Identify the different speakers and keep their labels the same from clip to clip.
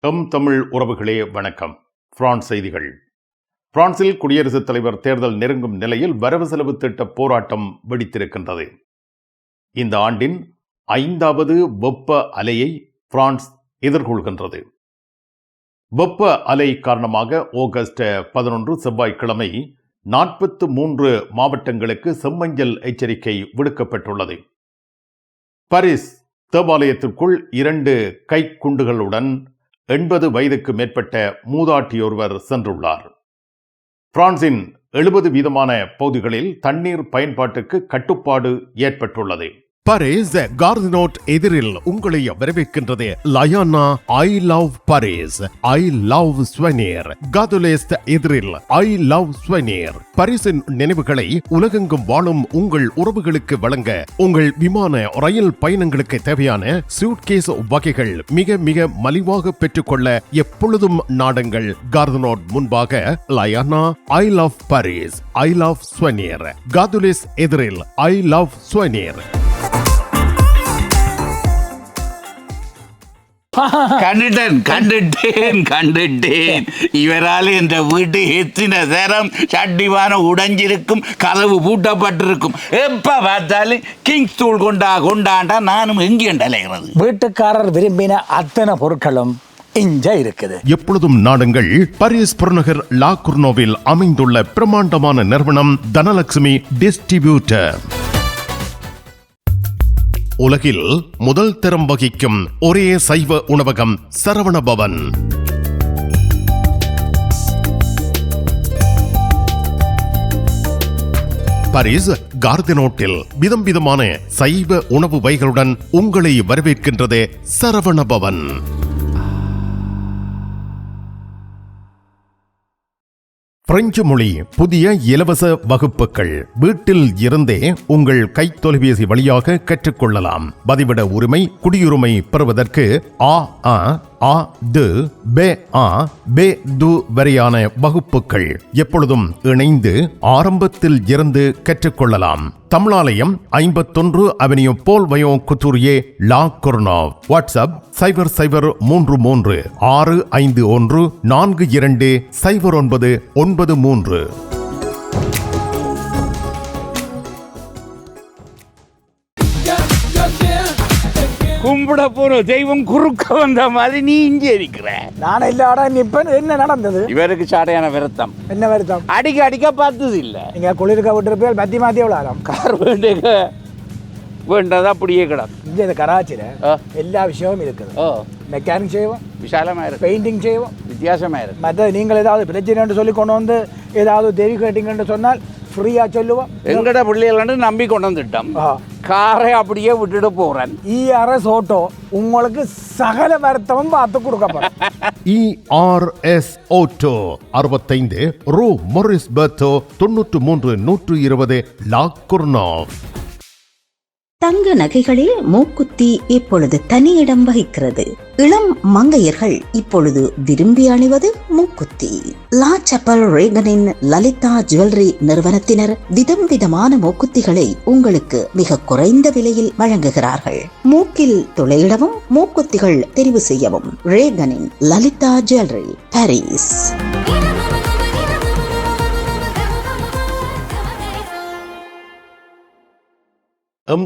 Speaker 1: தமிழ் உறவுகளே வணக்கம். பிரான்ஸ் செய்திகள். பிரான்சில் குடியரசுத் தலைவர் தேர்தல் நெருங்கும் நிலையில் வரவு செலவு திட்ட போராட்டம் வெடித்திருக்கின்றது. இந்த ஆண்டின் 5வது வெப்ப அலையை பிரான்ஸ் எதிர்கொள்கின்றது. வெப்ப அலை காரணமாக ஆகஸ்ட் 11 செவ்வாய்க்கிழமை 43 மாவட்டங்களுக்கு செம்மஞ்சள் எச்சரிக்கை விடுக்கப்பட்டுள்ளது. பாரிஸ் தேவாலயத்திற்குள் 2 கைக்குண்டுகளுடன் 80 வயதுக்கு மேற்பட்ட மூதாட்டியொருவர் சென்றுள்ளார். பிரான்சின் 70% பகுதிகளில் தண்ணீர் பயன்பாட்டுக்கு கட்டுப்பாடு ஏற்பட்டுள்ளது.
Speaker 2: பாரிஸ் கார்தினோட் எதிரில் உங்களை வரவேற்கின்றது லயானா I love Paris, I love souvenir. காதுலேஸ்ட் எதிரில் ஐ லவ் ஸ்வெனிர். பாரிஸின் நினைவுகளை உலகெங்கும் வாழும் உங்கள் உறவுகளுக்கு வழங்க உங்கள் விமான ரயில் பயணங்களுக்கு தேவையான சூட்கேஸ் வகைகள் மிக மிக மலிவாக பெற்றுக்கொள்ள எப்பொழுதும் நாடுங்கள் கார்தினோட் முன்பாக லயானா I love Paris, I love souvenir. காதுலேஸ் எதிரில் ஐ லவ் ஸ்வெனிர்.
Speaker 3: கண்டுட்டேன். இவரால் என்ற வீட்டு எத்தின நேரம் சட்டிவான உடைஞ்சிருக்கும், கதவு பூட்டப்பட்டிருக்கும். எப்ப பார்த்தாலும் கிங்ஸ் தூள் கொண்டாண்டா நானும் எங்கேண்டலைகிறது.
Speaker 4: வீட்டுக்காரர் விரும்பின அத்தனை பொருட்களும் இங்க இருக்குது.
Speaker 2: எப்பொழுதும் நாடுங்கள் பாரிஸ் புறநகர் லா குர்னோவில் அமைந்துள்ள பிரமாண்டமான நிறுவனம் தனலட்சுமி டிஸ்ட்ரிபியூட்டர். உலகில் முதல் தரம் வகிக்கும் ஒரே சைவ உணவகம் சரவண பவன். பாரிஸ் கார்தினோட்டில் விதம் விதமான சைவ உணவு வகைகளுடன் உங்களை வரவேற்கின்றது சரவண பவன். பிரெஞ்சு மொழி புதிய இலவச வகுப்புகள் வீட்டில் இருந்தே உங்கள் கைத்தொலைபேசி வழியாக கற்றுக்கொள்ளலாம். பதிவிட உரிமை, குடியுரிமை பெறுவதற்கு வரையான வகுப்புகள் எப்பொழுதும் இணைந்து ஆரம்பத்தில் இருந்து கற்றுக்கொள்ளலாம். தமிழாலயம் 51 அவென்யூ போல் வயோ குத்தூரியே லா குர்னோவ். வாட்ஸ்அப் 0033 651 42 09 93.
Speaker 3: கும்பிட போற தெய்வம் குறுக்க வந்த மாதிரி நீ இங்கே இருக்கிற.
Speaker 4: நான் இல்லாட நிப்பன். என்ன நடந்தது?
Speaker 3: இவருக்கு சாடையான வருத்தம்.
Speaker 4: என்ன வருத்தம்?
Speaker 3: அடிக்க பார்த்தது இல்ல.
Speaker 4: நீங்க குளிர்க்க விட்டுருப்பீங்க. பத்தி மாத்தி எவ்வளோ
Speaker 3: கார் வேண்டதா அப்படியே கிடக்கும்.
Speaker 4: இங்கே கராச்சியில எல்லா விஷயமும் இருக்குது. மெக்கானிக் செய்வோம்,
Speaker 3: விசாலமா இருக்கு.
Speaker 4: பெயிண்டிங் செய்வோம்,
Speaker 3: வித்தியாசமா இருக்கு.
Speaker 4: மற்ற நீங்கள் ஏதாவது பிரச்சனை சொல்லி கொண்டு வந்து ஏதாவது தெரி கேட்டீங்கன்னு சொன்னால் ஃப்ரீயா சொல்லுவோம்.
Speaker 3: எங்கட பிள்ளைகள் நம்பி கொண்டு வந்துட்டோம். காரை அப்படியே விட்டுட்டு போறேன்.
Speaker 4: ERS ஆட்டோ உங்களுக்கு சகல வருத்தமும் பார்த்து கொடுக்கப்படும்.
Speaker 2: ERS ஆட்டோ 65 ரூ மொரிஸ் பெர்தோ 93 120 லா குர்னோவ்.
Speaker 5: தங்க நகைகளில் மூக்குத்தி இப்பொழுது தனி இடம் வகிக்கிறது. இளம் மங்கையர்கள் இப்பொழுது விரும்பி அணிவது மூக்குத்தி. லா சப்பல் ரேகனின் லலிதா ஜுவல்லரி நிறுவனத்தினர் விதம் விதமான மூக்குத்திகளை உங்களுக்கு மிக குறைந்த விலையில் வழங்குகிறார்கள். மூக்கில் துளையிடவும் மூக்குத்திகள் தெரிவு செய்யவும் ரேகனின் லலிதா ஜுவல்லரி, பாரிஸ்.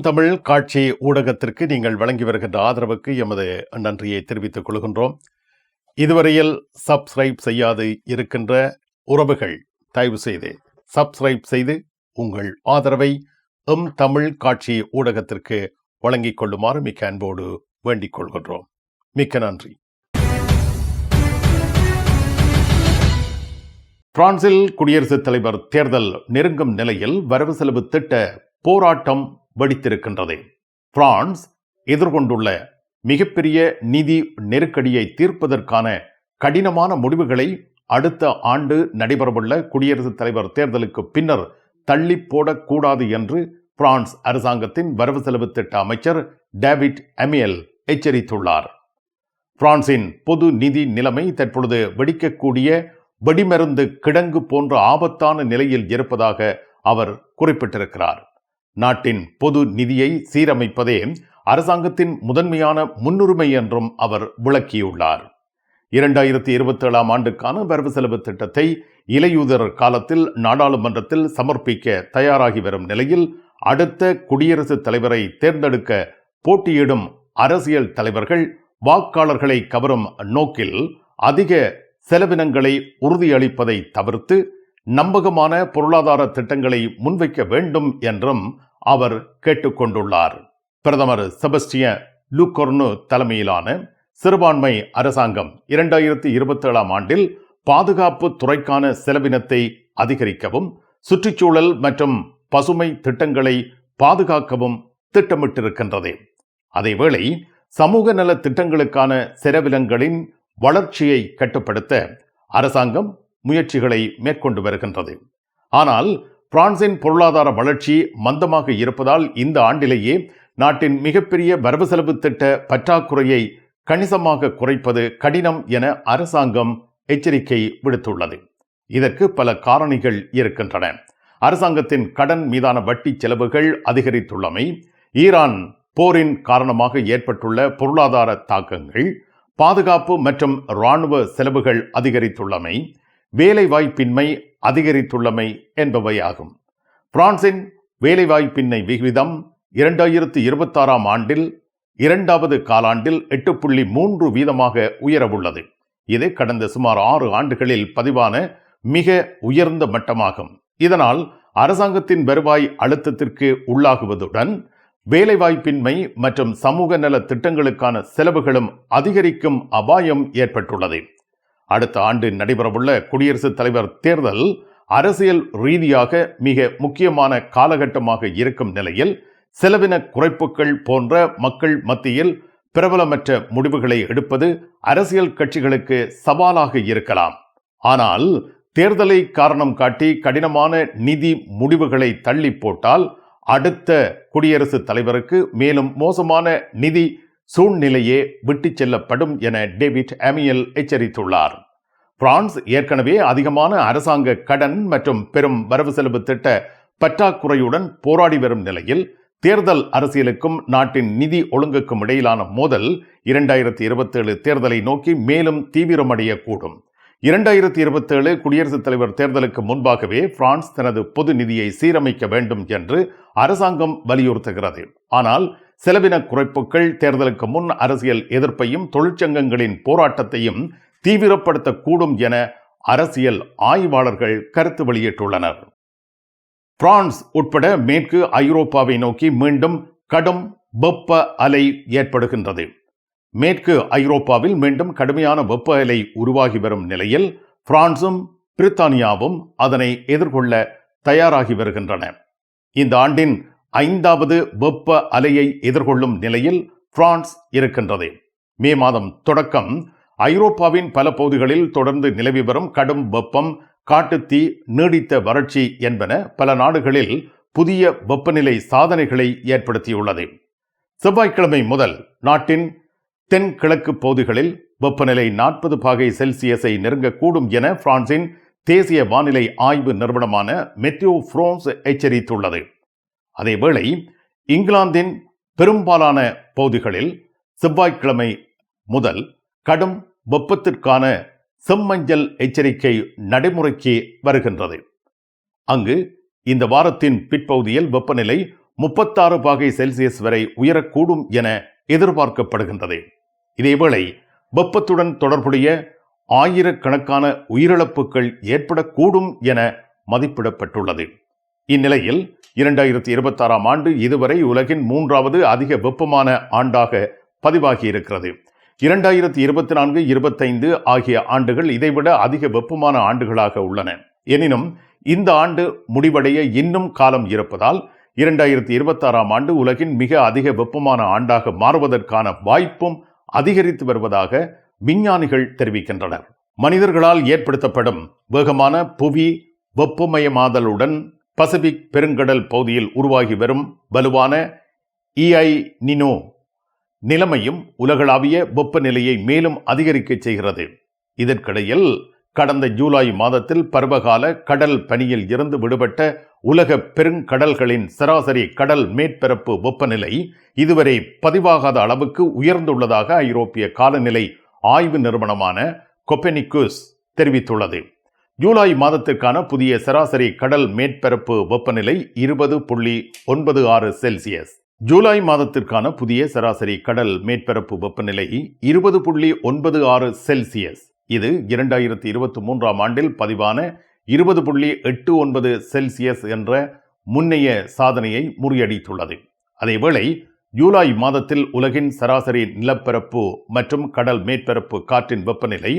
Speaker 1: தமிழ் காட்சி ஊடகத்திற்கு நீங்கள் வழங்கி வருகின்ற ஆதரவுக்கு எமது நன்றியை தெரிவித்துக் கொள்கின்றோம். இதுவரையில் சப்ஸ்கிரைப் செய்யாது இருக்கின்ற உறவுகள் தயவு செய்து சப்ஸ்கிரைப் செய்து உங்கள் ஆதரவை தமிழ் காட்சி ஊடகத்திற்கு வழங்கிக் கொள்ளுமாறு மிக்க அன்போடு வேண்டிக் கொள்கின்றோம். மிக்க நன்றி. பிரான்சில் குடியரசுத் தலைவர் தேர்தல் நெருங்கும் நிலையில் வரவு செலவு திட்ட போராட்டம் வெடித்திருக்கின்றது. பிரான்ஸ் எதிர்கொண்டுள்ள மிகப்பெரிய நிதி நெருக்கடியை தீர்ப்பதற்கான கடினமான முடிவுகளை அடுத்த ஆண்டு நடைபெறவுள்ள குடியரசுத் தலைவர் தேர்தலுக்கு பின்னர் தள்ளி போடக்கூடாது என்று பிரான்ஸ் அரசாங்கத்தின் வரவு செலவு திட்ட அமைச்சர் டேவிட் அமியல் எச்சரித்துள்ளார். பிரான்சின் பொது நிதி நிலைமை தற்பொழுது வெடிக்கக்கூடிய வெடிமருந்து கிடங்கு போன்ற ஆபத்தான நிலையில் இருப்பதாக அவர் குறிப்பிட்டிருக்கிறார். நாட்டின் பொது நிதியை சீரமைப்பதே அரசாங்கத்தின் முதன்மையான முன்னுரிமை என்றும் அவர் விளக்கியுள்ளார். 2027 ஆண்டுக்கான வரவு செலவு திட்டத்தை இலையுதிர் காலத்தில் நாடாளுமன்றத்தில் சமர்ப்பிக்க தயாராகி வரும் நிலையில் அடுத்த குடியரசுத் தலைவரை தேர்ந்தெடுக்க போட்டியிடும் அரசியல் தலைவர்கள் வாக்காளர்களை கவரும் நோக்கில் அதிக செலவினங்களை உறுதியளிப்பதை தவிர்த்து நம்பகமான பொருளாதார திட்டங்களை முன்வைக்க வேண்டும் என்றும் அவர் கேட்டுக்கொண்டுள்ளார். பிரதமர் செபஸ்டியன் லூகோர்னு தலைமையிலான சிறுபான்மை அரசாங்கம் 2027 ஆண்டில் பாதுகாப்பு துறைக்கான செலவினத்தை அதிகரிக்கவும் சுற்றுச்சூழல் மற்றும் பசுமை திட்டங்களை பாதுகாக்கவும் திட்டமிட்டிருக்கின்றது. அதேவேளை சமூக நல திட்டங்களுக்கான செலவினங்களின் வளர்ச்சியை கட்டுப்படுத்த அரசாங்கம் முயற்சிகளை மேற்கொண்டு வருகின்றது. ஆனால் பிரான்சின் பொருளாதார வளர்ச்சி மந்தமாக இருப்பதால் இந்த ஆண்டிலேயே நாட்டின் மிகப்பெரிய வரவு செலவு திட்ட பற்றாக்குறையை கணிசமாக குறைப்பது கடினம் என அரசாங்கம் எச்சரிக்கை விடுத்துள்ளது. இதற்கு பல காரணிகள் இருக்கின்றன. அரசாங்கத்தின் கடன் மீதான வட்டி செலவுகள் அதிகரித்துள்ளமை, ஈரான் போரின் காரணமாக ஏற்பட்டுள்ள பொருளாதார தாக்கங்கள், பாதுகாப்பு மற்றும் இராணுவ செலவுகள் அதிகரித்துள்ளமை, வேலைவாய்ப்பின்மை அதிகரித்துள்ளமை என்பவையாகும். பிரான்சின் வேலைவாய்ப்பின்மை விகிதம் 2026 ஆண்டில் இரண்டாவது காலாண்டில் 8.3% உயரவுள்ளது. இது கடந்த சுமார் 6 ஆண்டுகளில் பதிவான மிக உயர்ந்த மட்டமாகும். இதனால் அரசாங்கத்தின் வருவாய் அழுத்தத்திற்கு உள்ளாகுவதுடன் வேலைவாய்ப்பின்மை மற்றும் சமூக நல திட்டங்களுக்கான செலவுகளும் அதிகரிக்கும் அபாயம் ஏற்பட்டுள்ளது. அடுத்த ஆண்டு நடைபெறவுள்ள குடியரசுத் தலைவர் தேர்தல் அரசியல் ரீதியாக மிக முக்கியமான காலகட்டமாக இருக்கும் நிலையில் செலவின குறைப்புகள் போன்ற மக்கள் மத்தியில் பிரபலமற்ற முடிவுகளை எடுப்பது அரசியல் கட்சிகளுக்கு சவாலாக இருக்கலாம். ஆனால் தேர்தலை காரணம் காட்டி கடினமான நிதி முடிவுகளை தள்ளி போட்டால் அடுத்த குடியரசுத் தலைவருக்கு மேலும் மோசமான நிதி சூழ்நிலையே விட்டுச் செல்லப்படும் என டேவிட் அமியல் எச்சரித்துள்ளார். பிரான்ஸ் ஏற்கனவே அதிகமான அரசாங்க கடன் மற்றும் பெரும் வரவு செலவு திட்ட பற்றாக்குறையுடன் போராடி வரும் நிலையில் தேர்தல் அரசியலுக்கும் நாட்டின் நிதி ஒழுங்குக்கும் இடையிலான மோதல் 2027 தேர்தலை நோக்கி மேலும் தீவிரமடையக்கூடும். 2027 குடியரசுத் தலைவர் தேர்தலுக்கு முன்பாகவே பிரான்ஸ் தனது பொது நிதியை சீரமைக்க வேண்டும் என்று அரசாங்கம் வலியுறுத்துகிறது. ஆனால் செலவின குறைப்புகள் தேர்தலுக்கு முன் அரசியல் எதிர்ப்பையும் தொழிற்சங்கங்களின் போராட்டத்தையும் தீவிரப்படுத்தக்கூடும் என அரசியல் ஆய்வாளர்கள் கருத்து வெளியிட்டுள்ளனர். பிரான்ஸ் உட்பட மேற்கு ஐரோப்பாவை நோக்கி மீண்டும் கடும் வெப்ப அலை ஏற்படுகின்றது. மேற்கு ஐரோப்பாவில் மீண்டும் கடுமையான வெப்ப அலை உருவாகி வரும் நிலையில் பிரான்சும் பிரித்தானியாவும் அதனை எதிர்கொள்ள தயாராகி வருகின்றன. இந்த ஆண்டின் 5வது வெப்ப அலையை எதிர்கொள்ளும் நிலையில் பிரான்ஸ் இருக்கின்றது. மே மாதம் தொடக்கம் ஐரோப்பாவின் பல பகுதிகளில் தொடர்ந்து நிலவி வரும் கடும் வெப்பம், காட்டுத்தீ, நீடித்த வறட்சி என்பன பல நாடுகளில் புதிய வெப்பநிலை சாதனைகளை ஏற்படுத்தியுள்ளது. செவ்வாய்க்கிழமை முதல் நாட்டின் தென்கிழக்கு பகுதிகளில் வெப்பநிலை 40 பாகை செல்சியஸை நெருங்கக்கூடும் என பிரான்சின் தேசிய வானிலை ஆய்வு நிறுவனமான மெட்டியோ பிரான்ஸ் எச்சரித்துள்ளது. அதேவேளை இங்கிலாந்தின் பெரும்பாலான பகுதிகளில் செவ்வாய்க்கிழமை முதல் கடும் வெப்பத்திற்கான செம்மஞ்சள் எச்சரிக்கை நடைமுறைக்கு வருகின்றது. அங்கு இந்த வாரத்தின் பிற்பகுதியில் வெப்பநிலை 36 பாகை செல்சியஸ் வரை உயரக்கூடும் என எதிர்பார்க்கப்படுகின்றது. இதேவேளை வெப்பத்துடன் தொடர்புடைய ஆயிரக்கணக்கான உயிரிழப்புகள் ஏற்படக்கூடும் என மதிப்பிடப்பட்டுள்ளது. இந்நிலையில் 2026 ஆண்டு இதுவரை உலகின் 3வது அதிக வெப்பமான ஆண்டாக பதிவாகியிருக்கிறது. 2024-25 ஆகிய ஆண்டுகள் இதைவிட அதிக வெப்பமான ஆண்டுகளாக உள்ளன. எனினும் இந்த ஆண்டு முடிவடைய இன்னும் காலம் இருப்பதால் 2026 ஆண்டு உலகின் மிக அதிக வெப்பமான ஆண்டாக மாறுவதற்கான வாய்ப்பும் அதிகரித்து வருவதாக விஞ்ஞானிகள் தெரிவிக்கின்றனர். மனிதர்களால் ஏற்படுத்தப்படும் வேகமான புவி வெப்பமயமாதலுடன் பசிபிக் பெருங்கடல் பகுதியில் உருவாகி வரும் வலுவான நினோ நிலைமையும் உலகளாவிய வெப்பநிலையை மேலும் அதிகரிக்க செய்கிறது. இதற்கிடையில் கடந்த ஜூலை மாதத்தில் பருவகால கடல் பனியில் இருந்து விடுபட்ட உலக பெருங்கடல்களின் சராசரி கடல் மேற்பரப்பு வெப்பநிலை இதுவரை பதிவாகாத அளவுக்கு உயர்ந்துள்ளதாக ஐரோப்பிய காலநிலை ஆய்வு நிறுவனமான கொப்பெர்னிக்கஸ் தெரிவித்துள்ளது. ஜூலை மாதத்திற்கான புதிய சராசரி கடல் மேற்பரப்பு வெப்பநிலை 20.96 செல்சியஸ். ஜூலை மாதத்திற்கான புதிய சராசரி கடல் மேற்பரப்பு வெப்பநிலை 20.96 செல்சியஸ். இது 2023 ஆண்டில் பதிவான 20.89 செல்சியஸ் என்ற முன்னைய சாதனையை முறியடித்துள்ளது. அதேவேளை ஜூலை மாதத்தில் உலகின் சராசரி நிலப்பரப்பு மற்றும் கடல் மேற்பரப்பு காற்றின் வெப்பநிலை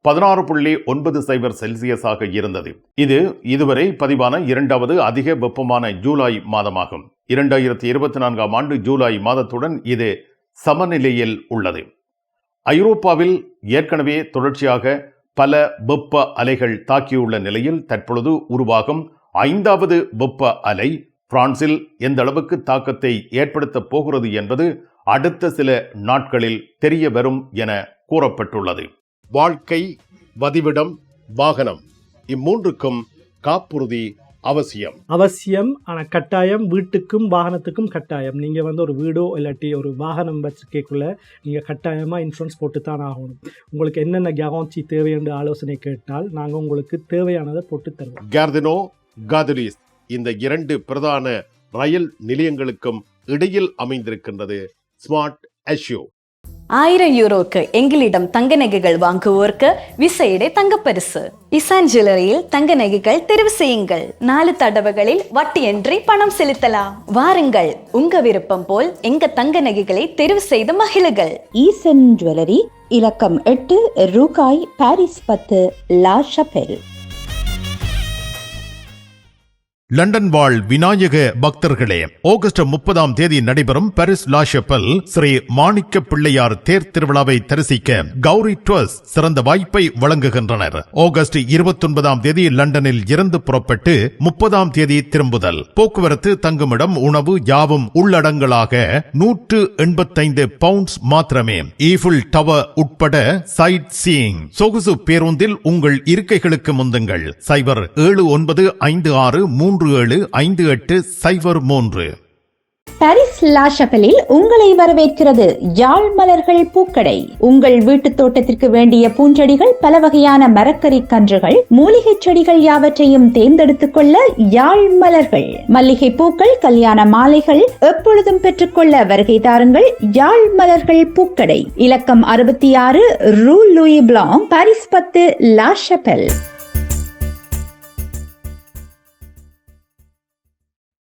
Speaker 1: 16.90 செல்சியஸாக இருந்தது. இது இதுவரை பதிவான இரண்டாவது அதிக வெப்பமான ஜூலை மாதமாகும். 2024 ஆண்டு ஜூலை மாதத்துடன் இது சமநிலையில் உள்ளது. ஐரோப்பாவில் ஏற்கனவே தொடர்ச்சியாக பல வெப்ப அலைகள் தாக்கியுள்ள நிலையில் தற்பொழுது உருவாகும் 5வது வெப்ப அலை பிரான்சில் எந்த அளவுக்கு தாக்கத்தை ஏற்படுத்த போகிறது என்பது அடுத்த சில நாட்களில் தெரிய வரும் என கூறப்பட்டுள்ளது.
Speaker 2: வாழ்க்கை, வதிவிடம், வாகனம் இம்மூன்றுக்கும் காப்புறுதி அவசியம்.
Speaker 6: ஆனால் கட்டாயம் வீட்டுக்கும் வாகனத்துக்கும் கட்டாயம். நீங்கள் ஒரு வீடோ இல்லாட்டி ஒரு வாகனம் வச்சுக்கக்குள்ள நீங்கள் கட்டாயமாக இன்சூரன்ஸ் போட்டு தான் ஆகணும். உங்களுக்கு என்னென்ன கேரண்டி தேவை என்று ஆலோசனை கேட்டால் நாங்கள் உங்களுக்கு தேவையானதை போட்டு தருவோம்.
Speaker 2: கார்தினோ, காதுலிஸ் இந்த 2 பிரதான ரயில் நிலையங்களுக்கும் இடையில் அமைந்திருக்கின்றது ஸ்மார்ட் அஷ்யூ.
Speaker 7: 1000 யூரோக்கு எங்களிடம் தங்க நகைகள் வாங்குவோருக்கு விசேட தங்கப்பரிசு. இசான் ஜுவல்லரியில் தங்க நகைகள் தெரிவு செய்யுங்கள். 4 தடவைகளில் வட்டியின்றி பணம் செலுத்தலாம். வாருங்கள், உங்க விருப்பம் போல் எங்க தங்க நகைகளை தெரிவு செய்து மகிழுங்கள்.
Speaker 5: ஈசன் ஜுவல்லரி, இலக்கம் 8, ரூகாய், பாரிஸ் 10, லா ஷபெல்.
Speaker 2: லண்டன் வாழ் விநாயக பக்தர்களே, ஆகஸ்ட் 30ஆம் தேதி நடைபெறும் பாரிஸ் லா ஷபெல் ஸ்ரீ மாணிக்க பிள்ளையார் தேர் திருவிழாவை தரிசிக்க கௌரி ட்ரஸ்ட் சிறந்த வாய்ப்பை வழங்குகின்றனர். ஆகஸ்ட் 29ஆம் தேதி லண்டனில் இருந்து புறப்பட்டு 30ஆம் தேதி திரும்புதல். போக்குவரத்து, தங்குமிடம், உணவு யாவும் உள்ளடங்கலாக 185 பவுண்ட்ஸ் மாத்திரமே. ஈஃபில் டவர் உட்பட சைட் சீயிங். சொகுசு பேருந்தில் உங்கள் இருக்கைகளுக்கு முந்துங்கள். 07953375803.
Speaker 5: பாரிஸ் லா ஷபெலில் உங்களை வரவேற்கிறது யாழ் மலர்கள் பூக்கடை. உங்கள் வீட்டு தோட்டத்திற்கு வேண்டிய பூஞ்செடிகள், பல வகையான மரக்கறி கன்றுகள், மூலிகை செடிகள் யாவற்றையும் தேர்ந்தெடுத்துக் கொள்ள யாழ் மலர்கள். மல்லிகை பூக்கள், கல்யாண மாலைகள் எப்பொழுதும் பெற்றுக்கொள்ள வருகை தாருங்கள். யாழ் மலர்கள் பூக்கடை, இலக்கம் 66, Rue Louis Blanc, Paris 10, La Chapelle.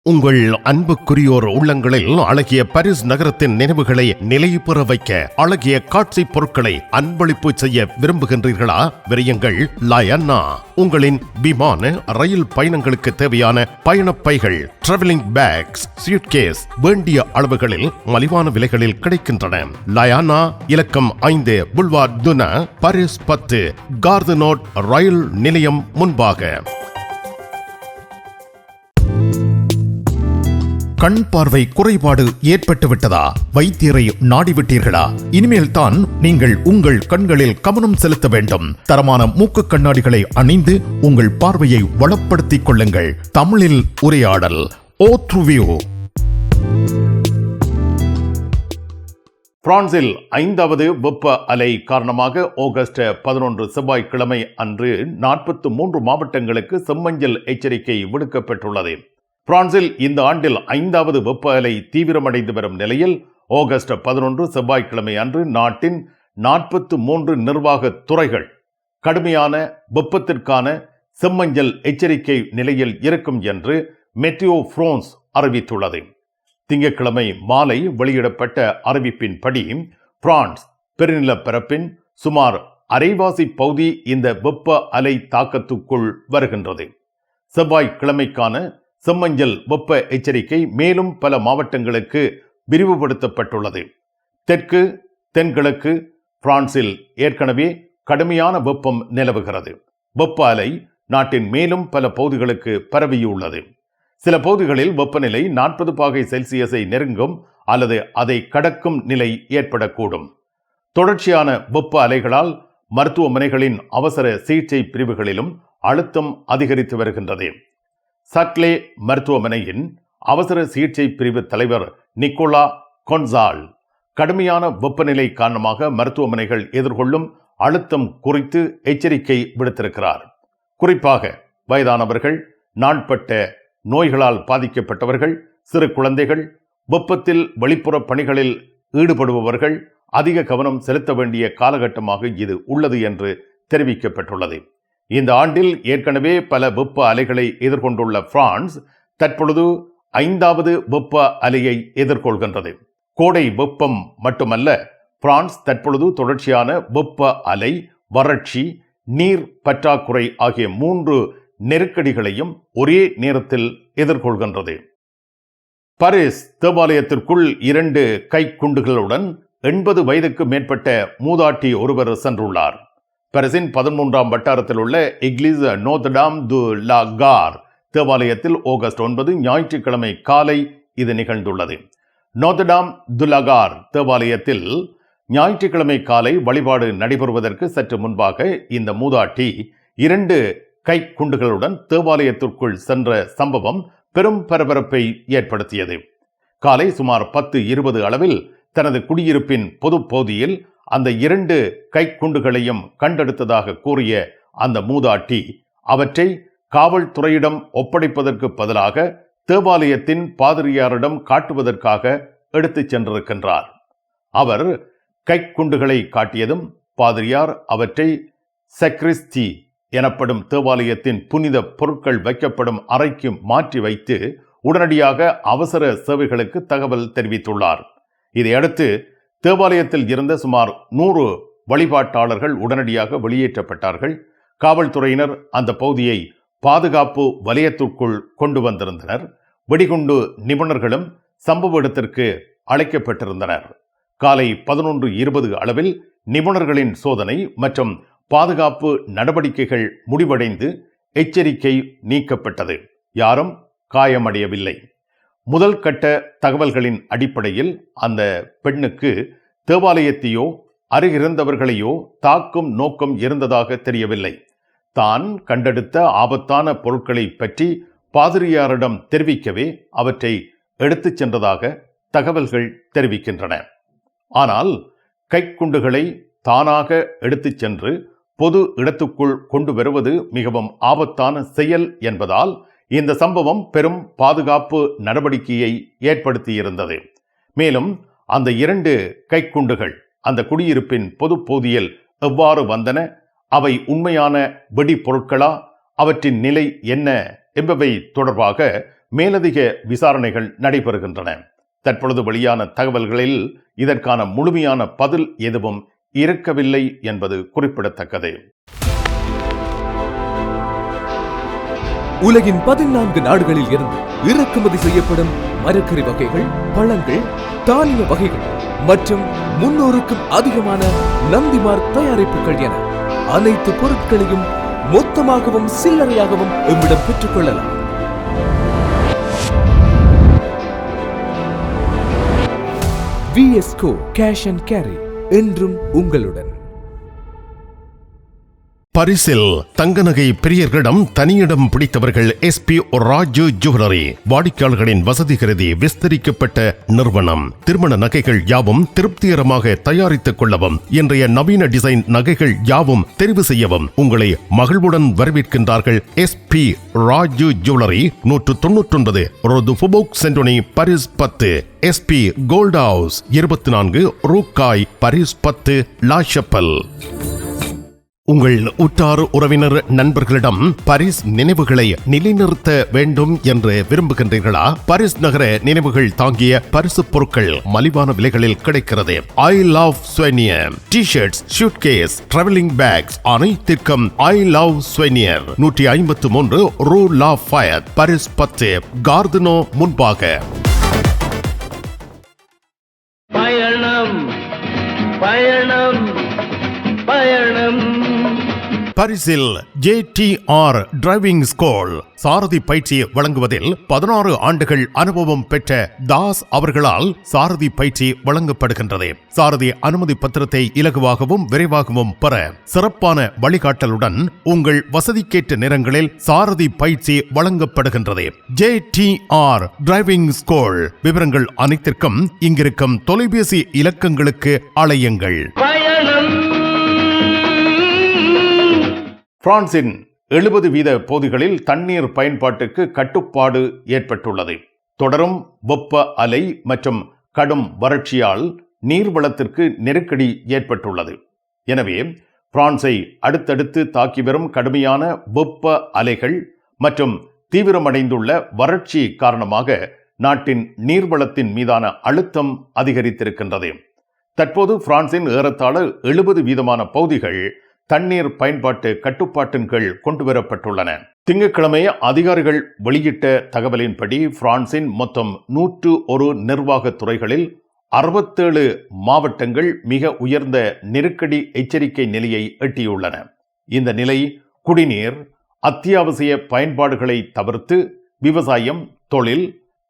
Speaker 2: உங்கள் அன்புக்குரியோர் உள்ளங்களில் அழகிய பாரிஸ் நகரத்தின் நினைவுகளை நிலைபெற வைக்க அழகிய காட்சி பொருட்களை அன்பளிப்பு செய்ய விரும்புகின்றீர்களா? விரையுங்கள், லயன்னா. உங்களின் விமான, ரயில் பயணங்களுக்கு தேவையான பயணப்பைகள், டிராவலிங் பேக்ஸ், சூட்கேஸ் வேண்டிய அளவுகளில் மலிவான விலைகளில் கிடைக்கின்றன. லயானா, இலக்கம் 5, புல்வார்ட் துனா, பாரிஸ் 10, கார்தினோட் ரயில் நிலையம் முன்பாக. கண் பார்வை குறைபாடு ஏற்பட்டு விட்டதா? வைத்தியரை நாடிவிட்டீர்களா? இனிமேல் தான் நீங்கள் உங்கள் கண்களில் கவனம் செலுத்த வேண்டும். தரமான மூக்கு கண்ணாடிகளை அணிந்து உங்கள் பார்வையை வளப்படுத்திக் கொள்ளுங்கள். தமிழில் உரையாடல் ஓத்ருவியூ.
Speaker 1: பிரான்சில் 5வது வெப்ப அலை காரணமாக ஆகஸ்ட் 11 செவ்வாய்க்கிழமை அன்று 43 மாவட்டங்களுக்கு செம்மஞ்சள் எச்சரிக்கை விடுக்கப்பட்டுள்ளது. பிரான்சில் இந்த ஆண்டில் 5வது வெப்ப அலை தீவிரமடைந்து வரும் நிலையில் ஆகஸ்ட் 11 செவ்வாய்க்கிழமை அன்று நாட்டின் 43 நிர்வாக துறைகள் கடுமையான வெப்பத்திற்கான செம்மஞ்சள் எச்சரிக்கை நிலையில் இருக்கும் என்று மெட்டியோ பிரான்ஸ் அறிவித்துள்ளது. திங்கட்கிழமை மாலை வெளியிடப்பட்ட அறிவிப்பின்படி பிரான்ஸ் பெருநிலப்பரப்பின் சுமார் அரைவாசி பகுதி இந்த வெப்ப அலை தாக்கத்துக்குள் வருகின்றது. செவ்வாய்க்கிழமைக்கான செம்மஞ்சள் வெப்ப எச்சரிக்கை மேலும் பல மாவட்டங்களுக்கு விரிவுபடுத்தப்பட்டுள்ளது. தெற்கு, தென்கிழக்கு பிரான்சில் ஏற்கனவே கடுமையான வெப்பம் நிலவுகிறது. வெப்ப அலை நாட்டின் மேலும் பல பகுதிகளுக்கு பரவியுள்ளது. சில பகுதிகளில் வெப்பநிலை 40 பாகை செல்சியஸை நெருங்கும் அல்லது அதை கடக்கும் நிலை ஏற்படக்கூடும். தொடர்ச்சியான வெப்ப அலைகளால் மருத்துவமனைகளின் அவசர சிகிச்சை பிரிவுகளிலும் அழுத்தம் அதிகரித்து வருகின்றது. சக்லே மருத்துவமனையின் அவசர சிகிச்சை பிரிவு தலைவர் நிக்கோலா கொன்சால் கடுமையான வெப்பநிலை காரணமாக மருத்துவமனைகள் எதிர்கொள்ளும் அழுத்தம் குறித்து எச்சரிக்கை விடுத்திருக்கிறார். குறிப்பாக வயதானவர்கள், நாள்பட்ட நோய்களால் பாதிக்கப்பட்டவர்கள், சிறு குழந்தைகள், வெப்பத்தில் வெளிப்புற பணிகளில் ஈடுபடுபவர்கள் அதிக கவனம் செலுத்த வேண்டிய காலகட்டமாக இது உள்ளது என்று தெரிவிக்கப்பட்டுள்ளது. இந்த ஆண்டில் ஏற்கனவே பல வெப்ப அலைகளை எதிர்கொண்டுள்ள பிரான்ஸ் தற்பொழுது 5வது வெப்ப அலையை எதிர்கொள்கின்றது. கோடை வெப்பம் மட்டுமல்ல, பிரான்ஸ் தற்பொழுது தொடர்ச்சியான வெப்ப அலை, வறட்சி, நீர் பற்றாக்குறை ஆகிய 3 நெருக்கடிகளையும் ஒரே நேரத்தில் எதிர்கொள்கின்றது. பாரிஸ் தேவாலயத்திற்குள் 2 கைக்குண்டுகளுடன் 80 வயதுக்கு மேற்பட்ட மூதாட்டி ஒருவர் சென்றுள்ளார். பாரிஸின் 13ஆம் வட்டாரத்தில் உள்ள எக்லிஸ் நோத்ரடாம் து லா கார் தேவாலயத்தில் ஆகஸ்ட் 9 ஞாயிற்றுக்கிழமை காலை இது நிகழ்ந்துள்ளது. நோத்ரடாம் து லா கார் தேவாலயத்தில் ஞாயிற்றுக்கிழமை காலை வழிபாடு நடைபெறுவதற்கு சற்று முன்பாக இந்த மூதாட்டி 2 கைக்குண்டுகளுடன் தேவாலயத்திற்குள் சென்ற சம்பவம் பெரும் பரபரப்பை ஏற்படுத்தியது. காலை சுமார் 10:20 அளவில் தனது குடியிருப்பின் பொது பகுதியில் அந்த 2 கைக்குண்டுகளையும் கண்டெடுத்ததாக கூறிய அந்த மூதாட்டி அவற்றை காவல்துறையிடம் ஒப்படைப்பதற்கு பதிலாக தேவாலயத்தின் பாதிரியாரிடம் காட்டுவதற்காக எடுத்துச் சென்றிருக்கின்றார். அவர் கைக்குண்டுகளை காட்டியதும் பாதிரியார் அவற்றை சக்ரிஸ்டி எனப்படும் தேவாலயத்தின் புனித பொருட்கள் வைக்கப்படும் அறைக்கு மாற்றி வைத்து உடனடியாக அவசர சேவைகளுக்கு தகவல் தெரிவித்துள்ளார். இதையடுத்து தேவாலயத்தில் இருந்த சுமார் 100 வழிபாட்டாளர்கள் உடனடியாக வெளியேற்றப்பட்டார்கள். காவல்துறையினர் அந்த பகுதியை பாதுகாப்பு வலயத்திற்குள் கொண்டு வந்திருந்தனர். வெடிகுண்டு நிபுணர்களும் சம்பவ இடத்திற்கு அழைக்கப்பட்டிருந்தனர். காலை 11:20 அளவில் நிபுணர்களின் சோதனை மற்றும் பாதுகாப்பு நடவடிக்கைகள் முடிவடைந்து எச்சரிக்கை நீக்கப்பட்டது. யாரும் காயமடையவில்லை. முதல் கட்ட தகவல்களின் அடிப்படையில் அந்த பெண்ணுக்கு தேவாலயத்தையோ அருகிருந்தவர்களையோ தாக்கும் நோக்கம் இருந்ததாக தெரியவில்லை. தான் கண்டெடுத்த ஆபத்தான பொருட்களை பற்றி பாதிரியாரிடம் தெரிவிக்கவே அவற்றை எடுத்துச் சென்றதாக தகவல்கள் தெரிவிக்கின்றன. ஆனால் கைக்குண்டுகளை தானாக எடுத்துச் சென்று பொது இடத்துக்குள் கொண்டு வருவது மிகவும் ஆபத்தான செயல் என்பதால் இந்த சம்பவம் பெரும் பாதுகாப்பு நடவடிக்கையை ஏற்படுத்தியிருந்தது. மேலும் அந்த 2 கைக்குண்டுகள் அந்த குடியிருப்பின் பொது பகுதியில் எவ்வாறு வந்தன, அவை உண்மையான வெடி பொருட்களா, அவற்றின் நிலை என்ன என்பவை தொடர்பாக மேலதிக விசாரணைகள் நடைபெறுகின்றன. தற்பொழுது வெளியான தகவல்களில் இதற்கான முழுமையான பதில் எதுவும் இருக்கவில்லை என்பது குறிப்பிடத்தக்கது.
Speaker 8: உலகின் 14 நாடுகளில் இருந்து இறக்குமதி செய்யப்படும் மரக்கறி வகைகள், பழங்கள், தானிய வகைகள் மற்றும் 300க்கும் அதிகமான நந்திமார் தயாரிப்புகள் என அனைத்து பொருட்களையும் மொத்தமாகவும் சில்லறையாகவும் எம்மிடம் பெற்றுக் கொள்ளலாம். VSCO கேஷ் அண்ட் கேரி என்றும் உங்களுடன்.
Speaker 2: பரிசில் தங்க நகை பிரியர்களிடம் தனியிடம் பிடித்தவர்கள் SP ராஜு ஜுவல்லரி. வாடிக்கையாளர்களின் வசதி கருதி விஸ்தரிக்கப்பட்ட நிறுவனம். திருமண நகைகள் யாவும் திருப்திகரமாக தயாரித்துக் கொள்ளவும், இன்றைய நவீன டிசைன் நகைகள் யாவும் தெரிவு செய்யவும் உங்களை மகிழ்வுடன் வரவேற்கின்றார்கள் SP ராஜு ஜுவல்லரி. 199 ரோது ஃபுபோக் சென்டோனி, பாரிஸ் 10. SP கோல்ட் ஹவுஸ் 24 ரூகாய், பாரிஸ் 10 லா ஷப்பல். உங்கள் உற்றார் உறவினர் நண்பர்களிடம் பாரிஸ் நினைவுகளை நிலைநிறுத்த வேண்டும் என்று விரும்புகின்றீர்களா? பாரிஸ் நகர நினைவுகள் தாங்கிய பரிசு பொருட்கள் மலிவான விலைகளில் கிடைக்கிறது. I love souvenir T-shirts, suitcase, travelling packs அனைத்திற்கும் ஐ லவ் ஸ்வெனியர். 153 ரூ லா ஃபயத், பாரிஸ் 10 கார்தினோ முன்பாக.
Speaker 9: பயணம் பயணம் பயணம்
Speaker 2: பரிசில் JTR டிரைவிங் ஸ்கூல் சாரதி பயிற்சி வழங்குவதில் 16 ஆண்டுகள் அனுபவம் பெற்ற தாஸ் அவர்களால் சாரதி பயிற்சி வழங்கப்படுகின்றது. சாரதி அனுமதி பத்திரத்தை இலகுவாகவும் விரைவாகவும் பெற சிறப்பான வழிகாட்டலுடன் உங்கள் வசதிக்கேற்ற நேரங்களில் சாரதி பயிற்சி வழங்கப்படுகின்றது. JTR driving school. விவரங்கள் அனைத்திற்கும் இங்கிருக்கும் தொலைபேசி இலக்கங்களுக்கு அழையுங்கள்.
Speaker 1: பிரான்சின் 70% பகுதிகளில் தண்ணீர் பயன்பாட்டுக்கு கட்டுப்பாடு ஏற்பட்டுள்ளது. தொடரும் வெப்ப அலை மற்றும் கடும் வறட்சியால் நீர்வளத்திற்கு நெருக்கடி ஏற்பட்டுள்ளது. எனவே பிரான்சை அடுத்தடுத்து தாக்கி வரும் கடுமையான வெப்ப அலைகள் மற்றும் தீவிரமடைந்துள்ள வறட்சி காரணமாக நாட்டின் நீர்வளத்தின் மீதான அழுத்தம் அதிகரித்திருக்கின்றது. தற்போது பிரான்சின் ஏறத்தாழ 70% பகுதிகள் தண்ணீர் பயன்பாட்டு கட்டுப்பாட்டின் கீழ் கொண்டுவரப்பட்டுள்ளன. திங்கட்கிழமை அதிகாரிகள் வெளியிட்ட தகவலின்படி பிரான்சின் மொத்தம் 101 நிர்வாகத் துறைகளில் 67 மாவட்டங்கள் மிக உயர்ந்த நெருக்கடி எச்சரிக்கை நிலையை எட்டியுள்ளன. இந்த நிலை குடிநீர், அத்தியாவசிய பயன்பாடுகளை தவிர்த்து விவசாயம், தொழில்,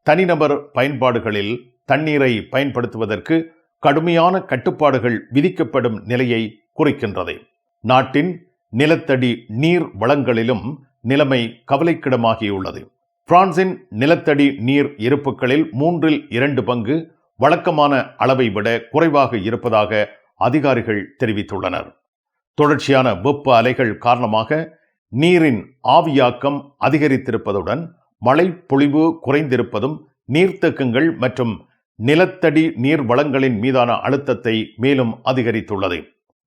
Speaker 1: தனிநபர் பயன்பாடுகளில் தண்ணீரை பயன்படுத்துவதற்கு கடுமையான கட்டுப்பாடுகள் விதிக்கப்படும் நிலையை குறிக்கின்றது. நாட்டின் நிலத்தடி நீர் வளங்களிலும் நிலைமை கவலைக்கிடமாகியுள்ளது. பிரான்சின் நிலத்தடி நீர் இருப்புகளில் 2/3 பங்கு வழக்கமான அளவை விட குறைவாக இருப்பதாக அதிகாரிகள் தெரிவித்துள்ளனர். தொடர்ச்சியான வெப்ப அலைகள் காரணமாக நீரின் ஆவியாக்கம் அதிகரித்திருப்பதுடன் மழை பொழிவு குறைந்திருப்பதும் நீர்த்தேக்கங்கள் மற்றும் நிலத்தடி நீர் வளங்களின் மீதான அழுத்தத்தை மேலும் அதிகரித்துள்ளது.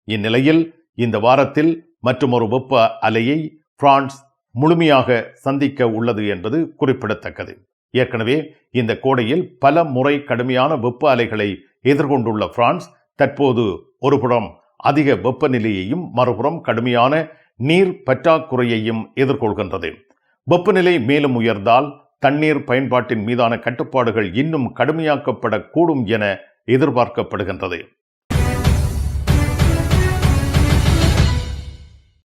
Speaker 1: இந்நிலையில் இந்த வாரத்தில் மற்றொரு வெப்ப அலையை பிரான்ஸ் முழுமையாக சந்திக்க உள்ளது என்பது குறிப்பிடத்தக்கது. ஏற்கனவே இந்த கோடையில் பல முறை கடுமையான வெப்ப அலைகளை எதிர்கொண்டுள்ள பிரான்ஸ் தற்போது ஒருபுறம் அதிக வெப்பநிலையையும் மறுபுறம் கடுமையான நீர் பற்றாக்குறையையும் எதிர்கொள்கின்றது. வெப்பநிலை மேலும் உயர்ந்தால் தண்ணீர் பயன்பாட்டின் மீதான கட்டுப்பாடுகள் இன்னும் கடுமையாக்கப்படக்கூடும் என எதிர்பார்க்கப்படுகின்றது.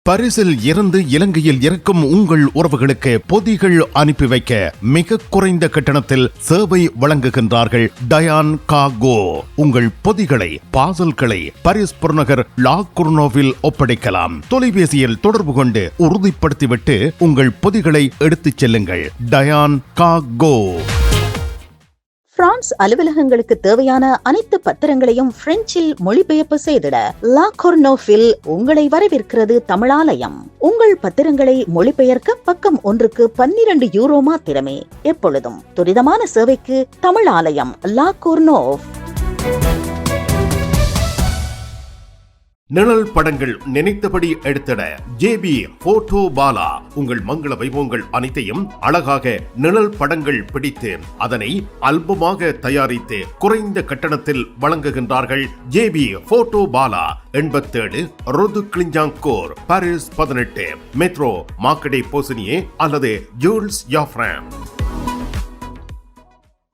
Speaker 2: பரிசில் இருந்து இலங்கையில் இருக்கும் உங்கள் உறவுகளுக்கு பொதிகள் அனுப்பி வைக்க மிக குறைந்த கட்டணத்தில் சேவை வழங்குகின்றார்கள் டயான் கார்கோ. உங்கள் பொதிகளை, பார்சல்களை பாரிஸ் புறநகர் லா குர்னோவில் ஒப்படைக்கலாம். தொலைபேசியில் தொடர்பு கொண்டு உறுதிப்படுத்திவிட்டு உங்கள் பொதிகளை எடுத்துச் செல்லுங்கள். டயான் கார்கோ.
Speaker 5: பிரான்ஸ் அலுவலகங்களுக்கு தேவையான அனைத்து பத்திரங்களையும் பிரெஞ்சில் மொழிபெயர்ப்பு செய்திட லா கொர்னோவில் உங்களை வரவேற்கிறது தமிழாலயம். உங்கள் பத்திரங்களை மொழிபெயர்க்க பக்கம் ஒன்றுக்கு 12 யூரோ மாத்திரமே. எப்பொழுதும் துரிதமான சேவைக்கு தமிழாலயம், லா கொர்னோவ்.
Speaker 2: நிழல் படங்கள் நினைத்தபடி எடுத்திட JB போட்டோ பாலா. உங்கள் மங்கள வைபவங்கள் அனைத்தையும் அழகாக நிழல் படங்கள் பிடித்து அதனை ஆல்பமாக தயாரித்து குறைந்த கட்டணத்தில் வழங்குகின்றார்கள் JB போட்டோ பாலா. 87 ரோது Clignancourt, Paris 18, metro Marcadet Poissonniers அல்லது ஜூல்ஸ் யாஃப்ரான்.